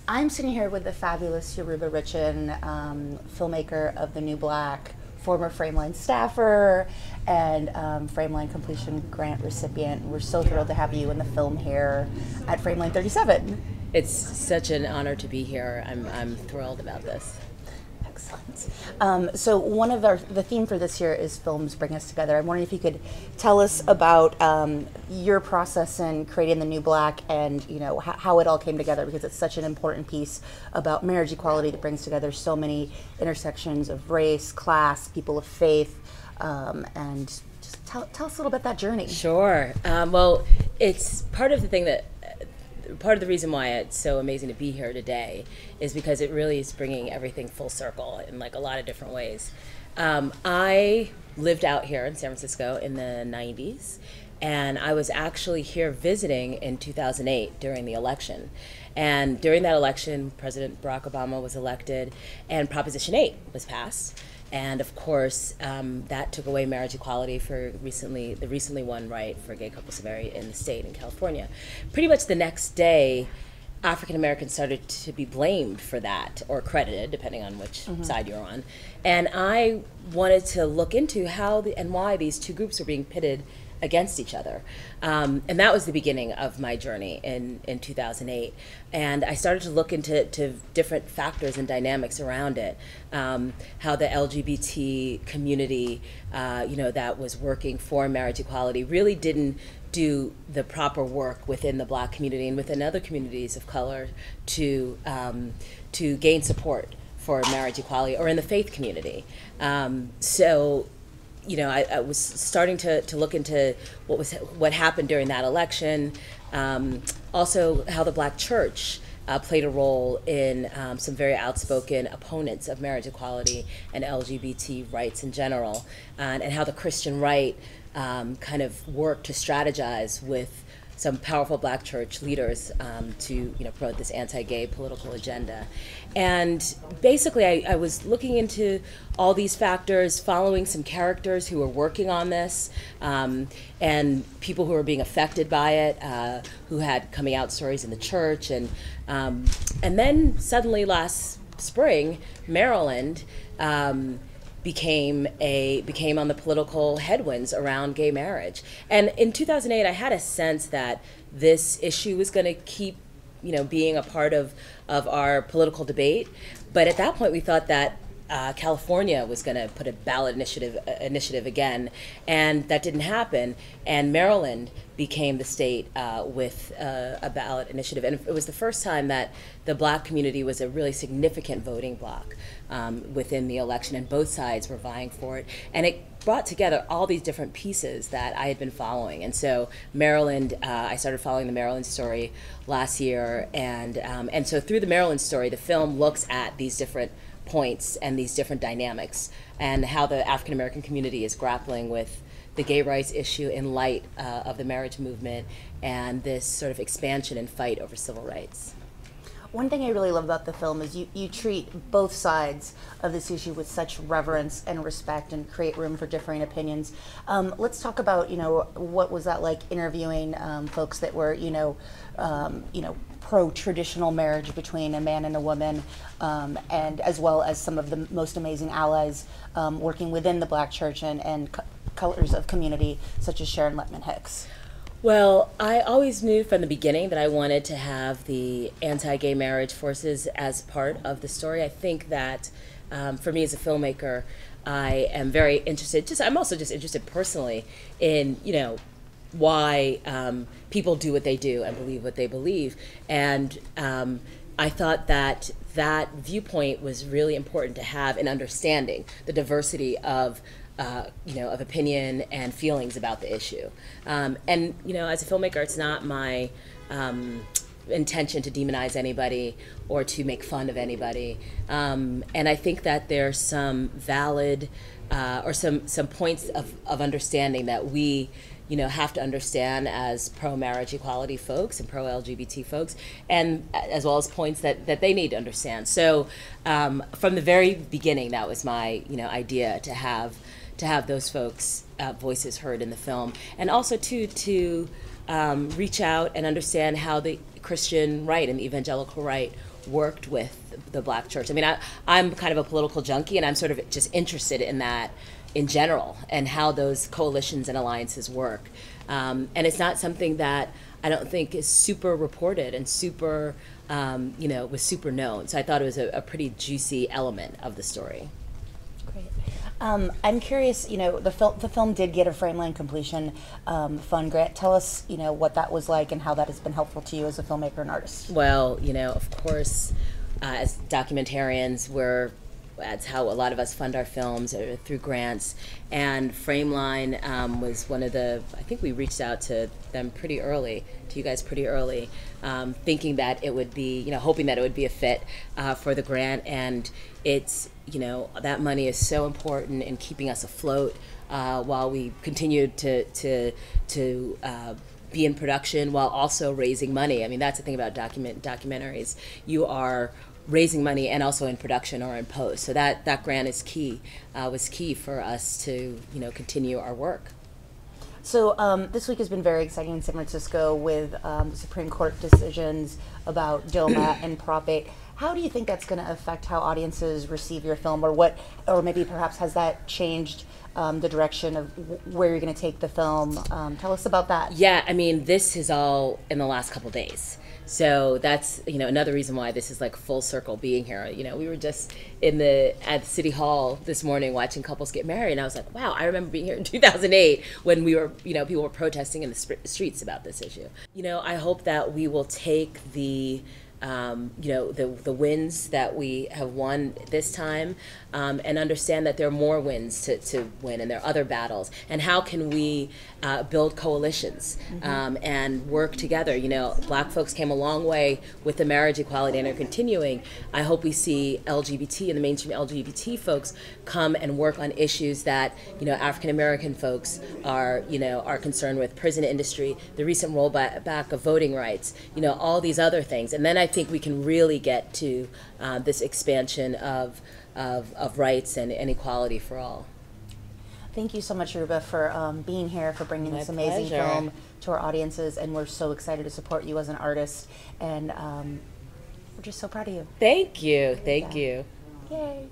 I'm sitting here with the fabulous Yoruba Richen, filmmaker of The New Black, former Frameline staffer, and Frameline completion grant recipient. We're so thrilled to have you in the film here at Frameline37. It's such an honor to be here. I'm thrilled about this. Excellent. So one of the theme for this year is films bring us together. I'm wondering if you could tell us about your process in creating The New Black, and how it all came together, because it's such an important piece about marriage equality that brings together so many intersections of race, class, people of faith, and just tell us a little bit that journey. Sure. Well, it's part of the reason why it's so amazing to be here today is because it really is bringing everything full circle in like a lot of different ways. I lived out here in San Francisco in the 90s, and I was actually here visiting in 2008 during the election. And during that election, President Barack Obama was elected and Proposition 8 was passed. And of course, that took away marriage equality for the recently won right for gay couples to marry in the state in California. Pretty much the next day, African Americans started to be blamed for that, or credited, depending on which side you're on. And I wanted to look into how and why these two groups were being pitted against each other. And that was the beginning of my journey in 2008. And I started to look into different factors and dynamics around it. How the LGBT community, that was working for marriage equality really didn't do the proper work within the Black community and within other communities of color to gain support for marriage equality, or in the faith community. I was starting to look into what happened during that election. Also, how the Black church played a role in some very outspoken opponents of marriage equality and LGBT rights in general, and how the Christian right kind of worked to strategize with some powerful Black church leaders to promote this anti-gay political agenda. And basically I was looking into all these factors, following some characters who were working on this, and people who were being affected by it, who had coming out stories in the church. And then suddenly last spring, Maryland became on the political headwinds around gay marriage. And in 2008, I had a sense that this issue was going to keep, being a part of our political debate. But at that point, we thought that California was going to put a ballot initiative again, and that didn't happen. And Maryland became the state with a ballot initiative, and it was the first time that the Black community was a really significant voting bloc within the election, and both sides were vying for it. And it brought together all these different pieces that I had been following. And so Maryland, I started following the Maryland story last year, and so through the Maryland story, the film looks at these different points and these different dynamics, and how the African American community is grappling with the gay rights issue in light of the marriage movement and this sort of expansion and fight over civil rights. One thing I really love about the film is you treat both sides of this issue with such reverence and respect, and create room for differing opinions. Let's talk about what was that like, interviewing folks that were pro-traditional marriage between a man and a woman, and as well as some of the most amazing allies working within the Black church and colors of community, such as Sharon Letman Hicks. Well, I always knew from the beginning that I wanted to have the anti-gay marriage forces as part of the story. I think that for me as a filmmaker, I am very interested. I'm also just interested personally in why people do what they do and believe what they believe. And I thought that viewpoint was really important to have in understanding the diversity of of opinion and feelings about the issue. And as a filmmaker, it's not my intention to demonize anybody or to make fun of anybody. And I think that there's some valid or some points of understanding that we have to understand as pro-marriage equality folks and pro-LGBT folks, and as well as points that they need to understand. So from the very beginning, that was my idea, to have those folks' voices heard in the film, and also to reach out and understand how the Christian right and the evangelical right worked with the Black church. I mean, I'm kind of a political junkie, and I'm sort of just interested in that in general and how those coalitions and alliances work. And it's not something that I don't think is super reported and super, was super known. So I thought it was a pretty juicy element of the story. Great. I'm curious, the film did get a Frameline completion fund grant. Tell us, what that was like and how that has been helpful to you as a filmmaker and artist. Well, of course, as documentarians, that's how a lot of us fund our films, through grants. And Frameline was one of I think we reached out to them pretty early, to you guys pretty early, thinking that it would be, hoping that it would be a fit for the grant. And it's, that money is so important in keeping us afloat while we continue to be in production while also raising money. I mean, that's the thing about documentaries. You are raising money and also in production or in post. So that grant is was key for us to, continue our work. So this week has been very exciting in San Francisco with the Supreme Court decisions about DOMA and Prop 8. How do you think that's going to affect how audiences receive your film, or maybe perhaps has that changed the direction of where you're going to take the film? Tell us about that. Yeah, I mean, this is all in the last couple days. So that's, another reason why this is like full circle being here. We were just at City Hall this morning watching couples get married, and I was like, wow, I remember being here in 2008 when we were, people were protesting in the streets about this issue. I hope that we will take the wins that we have won this time, and understand that there are more wins to win, and there are other battles. And how can we build coalitions and work together? Black folks came a long way with the marriage equality and are continuing. I hope we see LGBT and the mainstream LGBT folks come and work on issues that African American folks are concerned with: prison industry, the recent rollback of voting rights, all these other things. And then I think we can really get to this expansion of rights and equality for all. Thank you so much, Yoruba, for being here, for bringing this amazing film to our audiences, and we're so excited to support you as an artist, and we're just so proud of you. Thank you. Thank you. Yay.